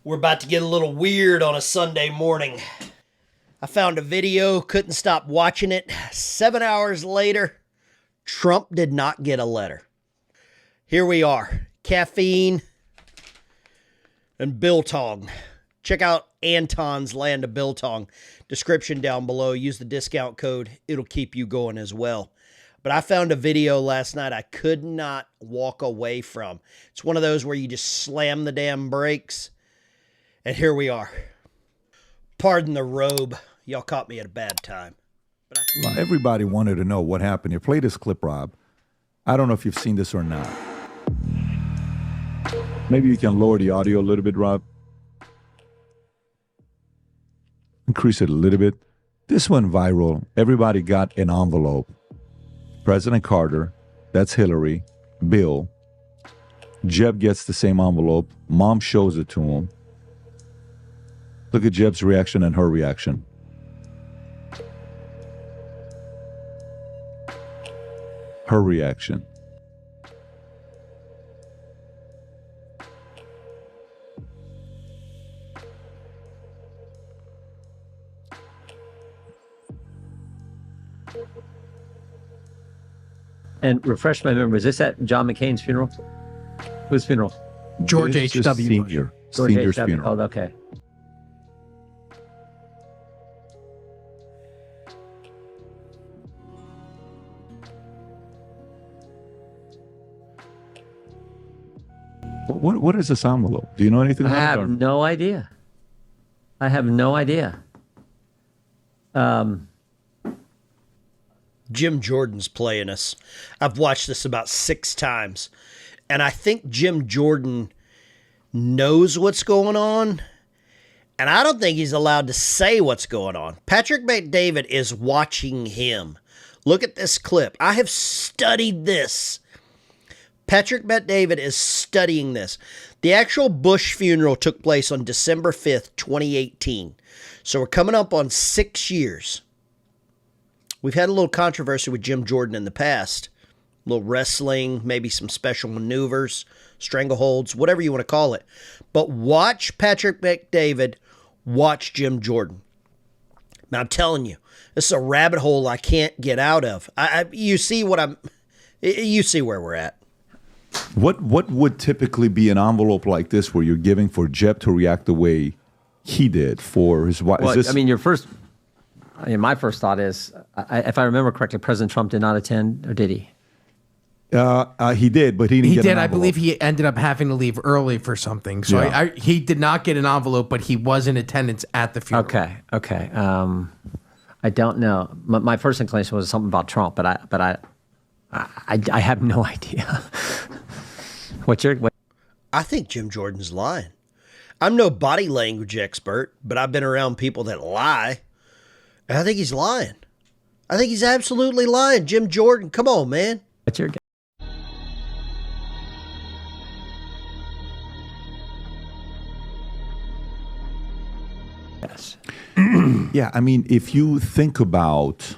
We're about to get a little weird on a Sunday morning. I found a video, couldn't stop watching it. 7 hours later, Trump did not get a letter. Here we are. Caffeine and biltong. Check out Anton's Land of Biltong. Description down below. Use the discount code. It'll keep you going as well. But I found a video last night I could not walk away from. It's one of those where you just slam the damn brakes. And here we are. Pardon the robe. Y'all caught me at a bad time. Well, everybody wanted to know what happened here. Play this clip, Rob. I don't know if you've seen this or not. Maybe you can lower the audio a little bit, Rob. Increase it a little bit. This went viral. Everybody got an envelope. President Carter, that's Hillary, Bill. Jeb gets the same envelope. Mom shows it to him. Look at Jeb's reaction and her reaction. Her reaction. And refresh my memory, is this at John McCain's funeral? Whose funeral? George It's just H.W. Senior. George Senior's H.W. funeral. Oh, okay. What is this envelope? Do you know anything I about it? have no idea. I have no idea. Jim Jordan's playing us. I've watched this about 6 times. And I think Jim Jordan knows what's going on. And I don't think he's allowed to say what's going on. Patrick McDavid is watching him. Look at this clip. I have studied this. Patrick McDavid is studying this. The actual Bush funeral took place on December 5th, 2018. So we're coming up on 6 years. We've had a little controversy with Jim Jordan in the past. A little wrestling, maybe some special maneuvers, strangleholds, whatever you want to call it. But watch Patrick McDavid, watch Jim Jordan. Now I'm telling you, this is a rabbit hole I can't get out of. You see where we're at. What would typically be an envelope like this where you're giving for Jeb to react the way he did for his wife? Well, my first thought is, if I remember correctly, President Trump did not attend, or did he? He did, but he didn't get an I envelope. believe he ended up having to leave early for something. So Yeah. he did not get an envelope, but he was in attendance at the funeral. Okay. I don't know. My first inclination was something about Trump, but I have no idea. I think Jim Jordan's lying. I'm no body language expert, but I've been around people that lie. And I think he's lying. I think he's absolutely lying. Jim Jordan, come on, man. What's your guess? Yes. Yeah, I mean, if you think about,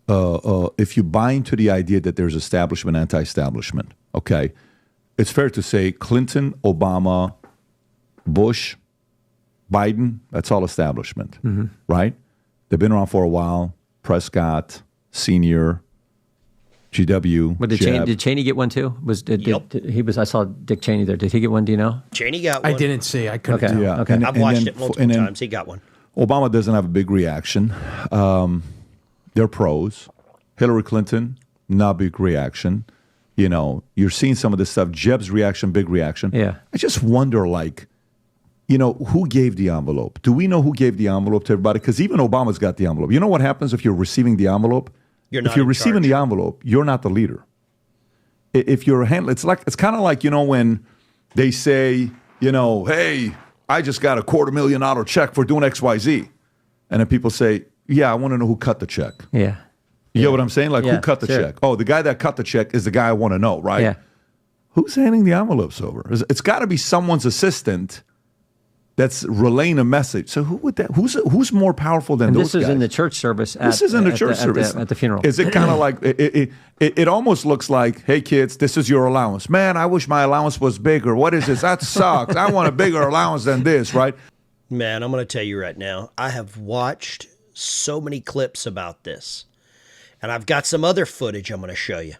if you buy into the idea that there's establishment, anti-establishment, okay, it's fair to say Clinton, Obama, Bush, Biden, that's all establishment, right? They've been around for a while. Prescott, Senior, GW, But Jeb. did Cheney get one too? I saw Dick Cheney there. Did he get one? Do you know? Cheney got one. I didn't see. I couldn't Okay. tell. Yeah. Okay. I've watched then- it multiple and then times. He got one. Obama doesn't have a big reaction. They're pros. Hillary Clinton, not big reaction. You know, you're seeing some of this stuff. Jeb's reaction, big reaction. Yeah. I just wonder, like, you know, who gave the envelope? Do we know who gave the envelope to everybody? Because even Obama's got the envelope. You know what happens if you're receiving the envelope? You're not if you're in receiving charge. the envelope, you're not the leader. If you're a handler, it's kind of like, you know, when they say, you know, hey, I just got a $250,000 check for doing XYZ. And then people say, yeah, I want to know who cut the check. Yeah. You know what I'm saying? Like, Yeah, who cut the sure. check? Oh, the guy that cut the check is the guy I want to know, right? Yeah. Who's handing the envelopes over? It's got to be someone's assistant that's relaying a message. So who would that? Who's more powerful than And those this is guys? in the church service. This is in the church service at the funeral. Is it kind of like it almost looks like, hey kids, this is your allowance. Man, I wish my allowance was bigger. What is this? That sucks. I want a bigger allowance than this, right? Man, I'm going to tell you right now, I have watched so many clips about this, and I've got some other footage I'm going to show you.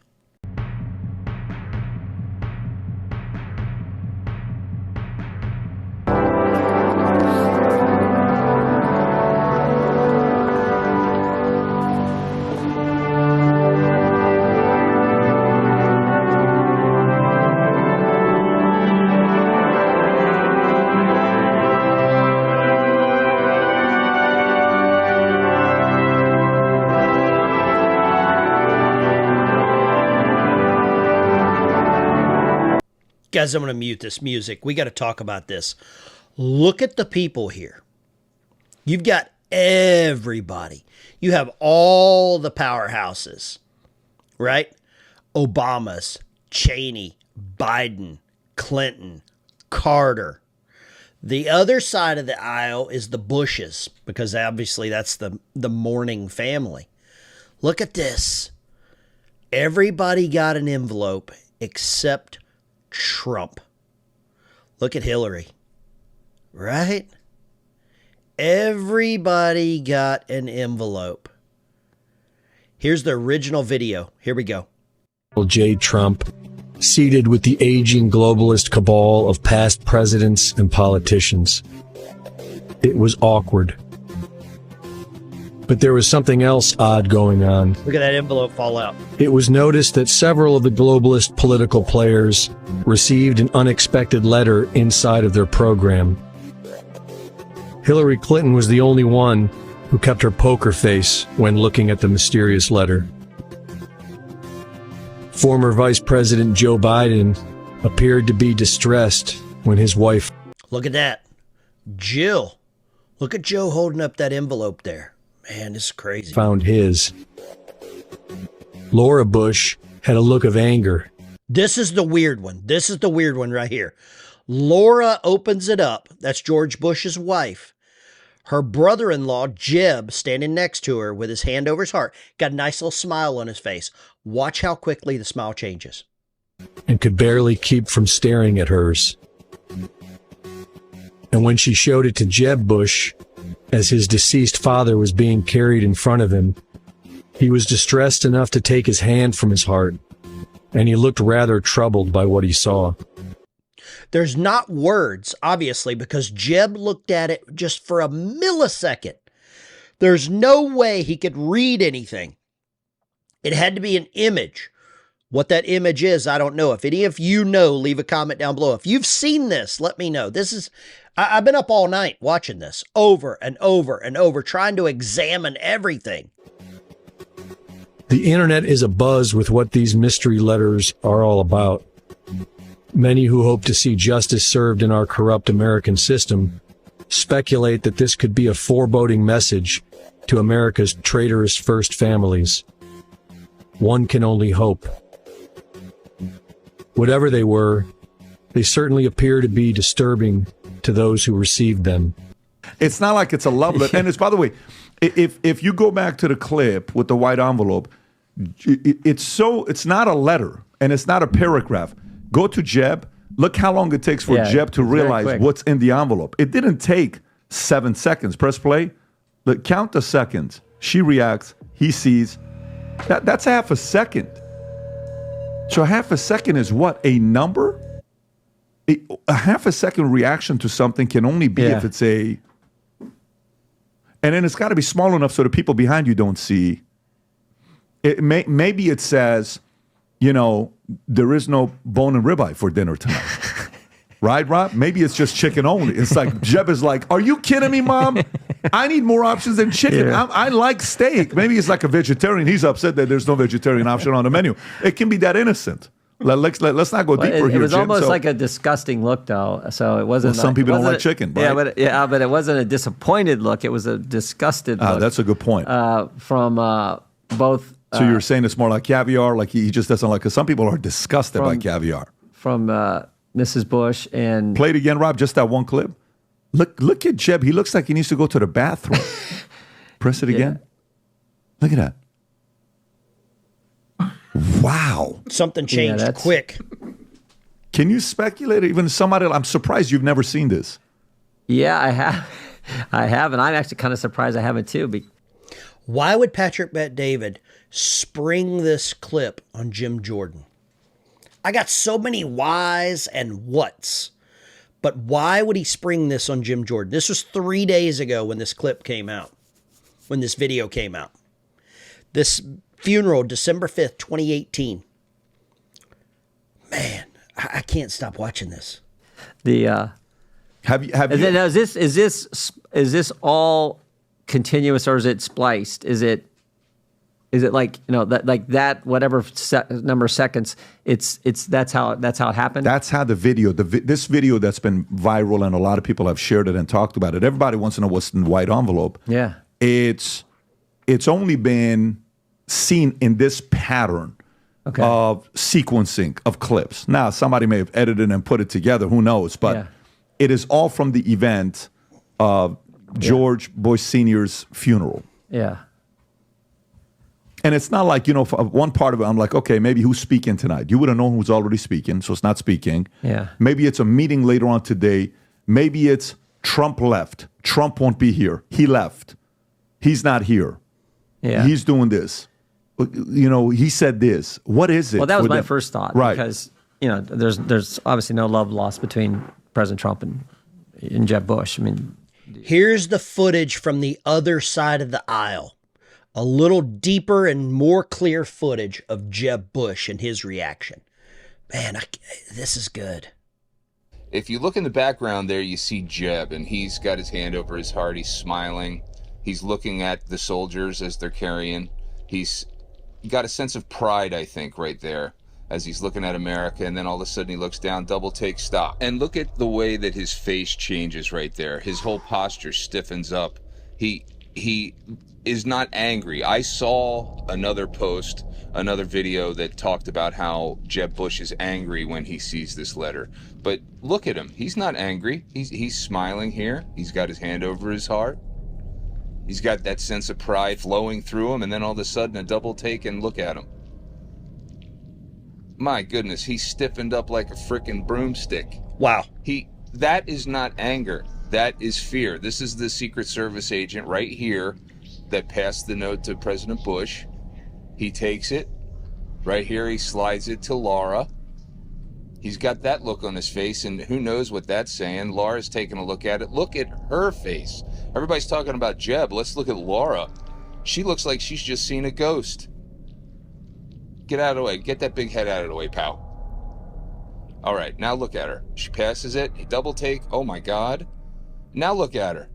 Guys, I'm going to mute this music. We got to talk about this. Look at the people here. You've got everybody. You have all the powerhouses, right? Obama's, Cheney, Biden, Clinton, Carter. The other side of the aisle is the Bushes, because obviously that's the mourning family. Look at this. Everybody got an envelope except Trump. Look at Hillary, right? Everybody got an envelope. Here's the original video. Here we go. J. Trump, seated with the aging globalist cabal of past presidents and politicians. It was awkward. But there was something else odd going on. Look at that envelope fall out. It was noticed that several of the globalist political players received an unexpected letter inside of their program. Hillary Clinton was the only one who kept her poker face when looking at the mysterious letter. Former Vice President Joe Biden appeared to be distressed when his wife... Look at that. Jill. Look at Joe holding up that envelope there. Man, this is crazy. ...found his. Laura Bush had a look of anger. This is the weird one. This is the weird one right here. Laura opens it up. That's George Bush's wife. Her brother-in-law, Jeb, standing next to her with his hand over his heart, got a nice little smile on his face. Watch how quickly the smile changes. And could barely keep from staring at hers. And when she showed it to Jeb Bush, as his deceased father was being carried in front of him, he was distressed enough to take his hand from his heart, and he looked rather troubled by what he saw. There's not words, obviously, because Jeb looked at it just for a millisecond. There's no way he could read anything. It had to be an image. What that image is, I don't know. If any of you know, leave a comment down below. If you've seen this, let me know. I've been up all night watching this over and over and over, trying to examine everything. The internet is abuzz with what these mystery letters are all about. Many who hope to see justice served in our corrupt American system speculate that this could be a foreboding message to America's traitorous first families. One can only hope. Whatever they were, they certainly appear to be disturbing to those who received them. It's not like it's a love letter. And it's, by the way, if you go back to the clip with the white envelope, it's not a letter and it's not a paragraph. Go to Jeb. Look how long it takes for Jeb to realize what's in the envelope. It didn't take 7 seconds. Press play. Look, count the seconds. She reacts. He sees. That's half a second. So half a second is what? A number? A half a second reaction to something can only be if it's a... And then it's got to be small enough so the people behind you don't see. Maybe it says, there is no bone and ribeye for dinner tonight. Right, Rob? Maybe it's just chicken only. It's like, Jeb is like, are you kidding me, Mom? I need more options than chicken. Yeah. I like steak. Maybe he's like a vegetarian. He's upset that there's no vegetarian option on the menu. It can be that innocent. Let's not go deeper here, It was Jim. almost like a disgusting look, though. So it wasn't. Well, some people don't like chicken, right? But it wasn't a disappointed look. It was a disgusted look. That's a good point. From both. So you're saying it's more like caviar, like he just doesn't like, because some people are disgusted by caviar. From Mrs. Bush and... Play it again, Rob, just that one clip. Look at Jeb. He looks like he needs to go to the bathroom. Press it again. Look at that. Wow. Something changed quick. Can you speculate? Even somebody, I'm surprised you've never seen this. Yeah, I have. I have, and I'm actually kind of surprised I haven't too. Why would Patrick Bet-David spring this clip on Jim Jordan? I got so many whys and whats, but why would he spring this on Jim Jordan? This was 3 days ago when this clip came out, when this video came out. This funeral, December 5th, 2018. Man, I can't stop watching this. Have you? Now, is this all continuous or is it spliced? Is it like that whatever number of seconds? That's how it happened. That's how the video this video that's been viral and a lot of people have shared it and talked about it. Everybody wants to know what's in the white envelope. Yeah, it's only been seen in this pattern of sequencing of clips. Now somebody may have edited and put it together. Who knows? But it is all from the event of George Bush Sr.'s funeral. Yeah. And it's not like, for one part of it, I'm like, okay, maybe who's speaking tonight? You would have known who's already speaking, so it's not speaking. Yeah. Maybe it's a meeting later on today. Maybe it's Trump left. Trump won't be here. He left. He's not here. Yeah. He's doing this. He said this. What is it? Well, that was my first thought. Right. Because, there's obviously no love lost between President Trump and Jeb Bush. I mean, here's the footage from the other side of the aisle. A little deeper and more clear footage of Jeb Bush and his reaction. Man, this is good. If you look in the background there, you see Jeb, and he's got his hand over his heart. He's smiling. He's looking at the soldiers as they're carrying. He's got a sense of pride, I think, right there, as he's looking at America, and then all of a sudden he looks down, double take, stop. And look at the way that his face changes right there. His whole posture stiffens up. He is not angry. I saw another post, another video that talked about how Jeb Bush is angry when he sees this letter. But look at him. He's not angry. He's smiling here. He's got his hand over his heart. He's got that sense of pride flowing through him, and then all of a sudden a double take and look at him. My goodness, he's stiffened up like a frickin' broomstick. Wow. That is not anger. That is fear. This is the Secret Service agent right here that passed the note to President Bush. He takes it. Right here, he slides it to Laura. He's got that look on his face, and who knows what that's saying. Laura's taking a look at it. Look at her face. Everybody's talking about Jeb. Let's look at Laura. She looks like she's just seen a ghost. Get out of the way. Get that big head out of the way, pal. All right, now look at her. She passes it. Double take. Oh, my God. Now look at her.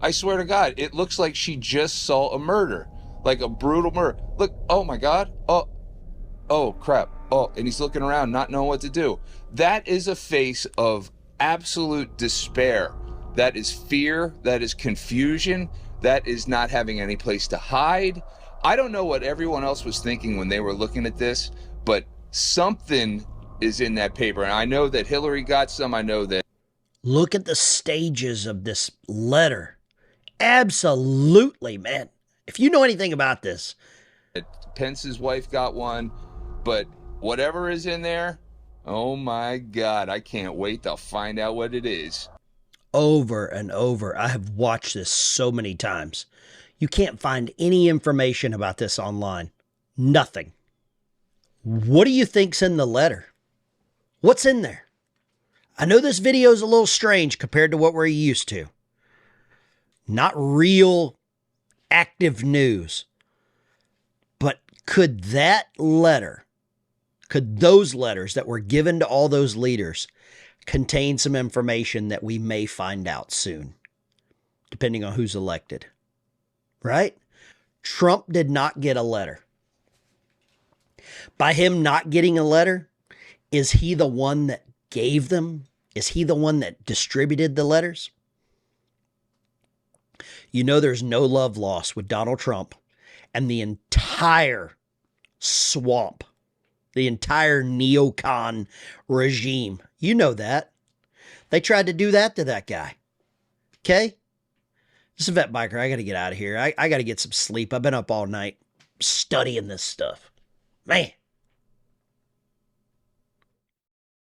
I swear to God, it looks like she just saw a murder. Like a brutal murder. Look. Oh, my God. Oh, crap. Oh, and he's looking around, not knowing what to do. That is a face of absolute despair. That is fear. That is confusion. That is not having any place to hide. I don't know what everyone else was thinking when they were looking at this, but something is in that paper. And I know that Hillary got some. I know that. Look at the stages of this letter. Absolutely, man. If you know anything about this. Pence's wife got one, but whatever is in there, oh my God, I can't wait to find out what it is. Over and over. I have watched this so many times. You can't find any information about this online. Nothing. What do you think's in the letter? What's in there? I know this video is a little strange compared to what we're used to. Not real active news. But could those letters that were given to all those leaders contain some information that we may find out soon, depending on who's elected? Right? Trump did not get a letter. By him not getting a letter, is he the one that gave them? Is he the one that distributed the letters? You know there's no love lost with Donald Trump and the entire swamp, the entire neocon regime. You know that. They tried to do that to that guy. Okay? This is a vet biker. I got to get out of here. I got to get some sleep. I've been up all night studying this stuff. Man.